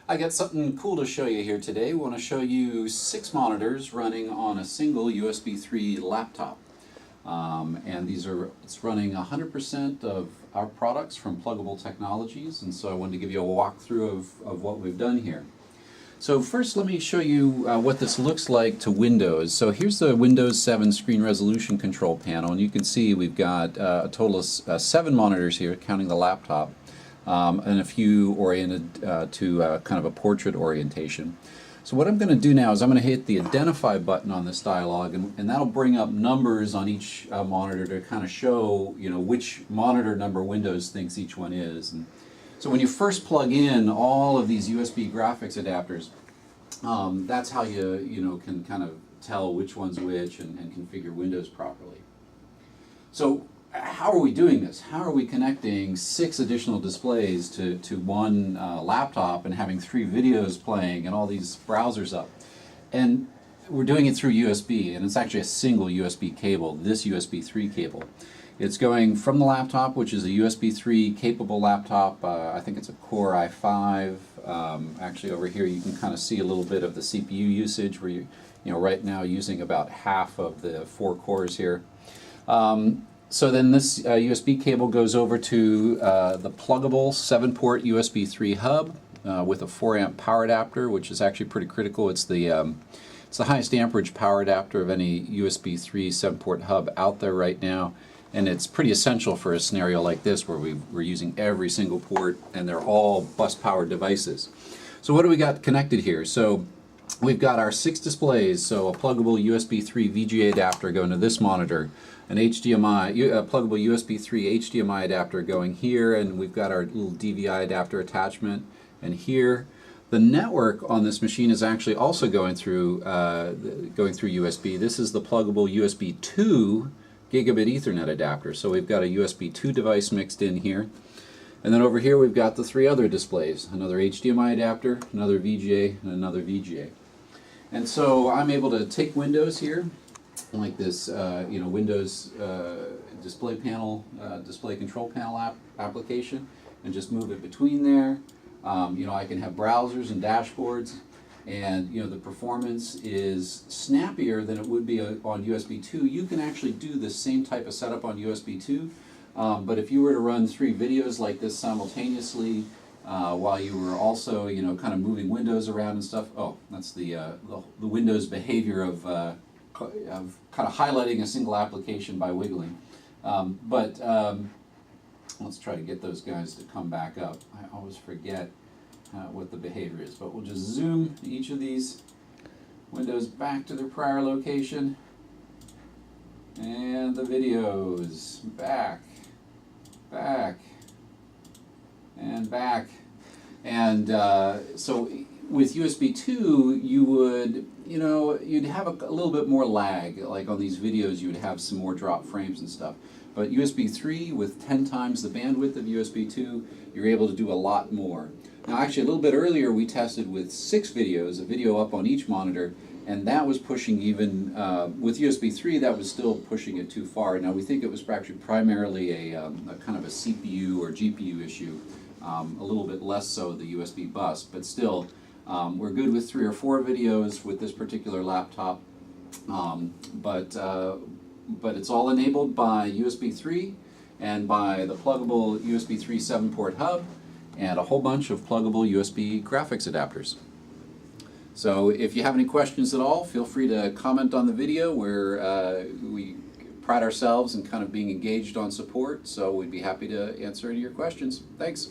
I got something cool to show you here today. We want to show you 6 monitors running on a single USB 3 laptop. And it's running 100% of our products from Plugable Technologies, and so I wanted to give you a walkthrough of what we've done here. So first let me show you what this looks like to Windows. So here's the Windows 7 screen resolution control panel, and you can see we've got a total of 7 monitors here, counting the laptop, and a few oriented to kind of a portrait orientation. So what I'm going to do now is I'm going to hit the identify button on this dialog, and that'll bring up numbers on each monitor to kind of show, you know, which monitor number Windows thinks each one is. And so when you first plug in all of these USB graphics adapters, that's how you can kind of tell which one's which and configure Windows properly. So how are we doing this? How are we connecting 6 additional displays to one laptop and having 3 videos playing and all these browsers up? And we're doing it through USB, and it's actually a single USB cable, this USB 3 cable. It's going from the laptop, which is a USB 3 capable laptop. I think it's a Core i5. Actually over here you can kind of see a little bit of the CPU usage, where you right now using about half of the 4 cores here. So then this USB cable goes over to the Plugable 7-port USB 3 hub with a 4 amp power adapter, which is actually pretty critical. It's the highest amperage power adapter of any USB 3 7-port hub out there right now. And it's pretty essential for a scenario like this where we're using every single port and they're all bus-powered devices. So what do we got connected here? So we've got our 6 displays, so a pluggable USB 3 VGA adapter going to this monitor, an HDMI, pluggable USB 3 HDMI adapter going here, and we've got our little DVI adapter attachment, and here. The network on this machine is actually also going through USB. This is the pluggable USB 2 gigabit Ethernet adapter. So we've got a USB 2 device mixed in here. And then over here we've got the 3 other displays, another HDMI adapter, another VGA, and another VGA. And so I'm able to take Windows here, like this Windows display panel, display control panel application, and just move it between there. I can have browsers and dashboards, and the performance is snappier than it would be on USB 2. You can actually do the same type of setup on USB 2, but if you were to run 3 videos like this simultaneously while you were also kind of moving windows around and stuff, that's the Windows behavior of kind of highlighting a single application by wiggling. Let's try to get those guys to come back up. I always forget what the behavior is, but we'll just zoom each of these windows back to their prior location, and the videos back, and back. And so with USB 2 you would, you'd have a little bit more lag. Like on these videos you would have some more drop frames and stuff. But USB 3 with 10 times the bandwidth of USB 2, you're able to do a lot more. Now actually a little bit earlier we tested with 6 videos, a video up on each monitor, and that was pushing even, with USB 3 that was still pushing it too far. Now we think it was actually primarily a kind of a CPU or GPU issue, a little bit less so the USB bus, but still we're good with 3 or 4 videos with this particular laptop, but it's all enabled by USB 3 and by the pluggable USB 3 7-port hub and a whole bunch of pluggable USB graphics adapters. So if you have any questions at all, feel free to comment on the video, where we pride ourselves in kind of being engaged on support, so we'd be happy to answer any of your questions. Thanks.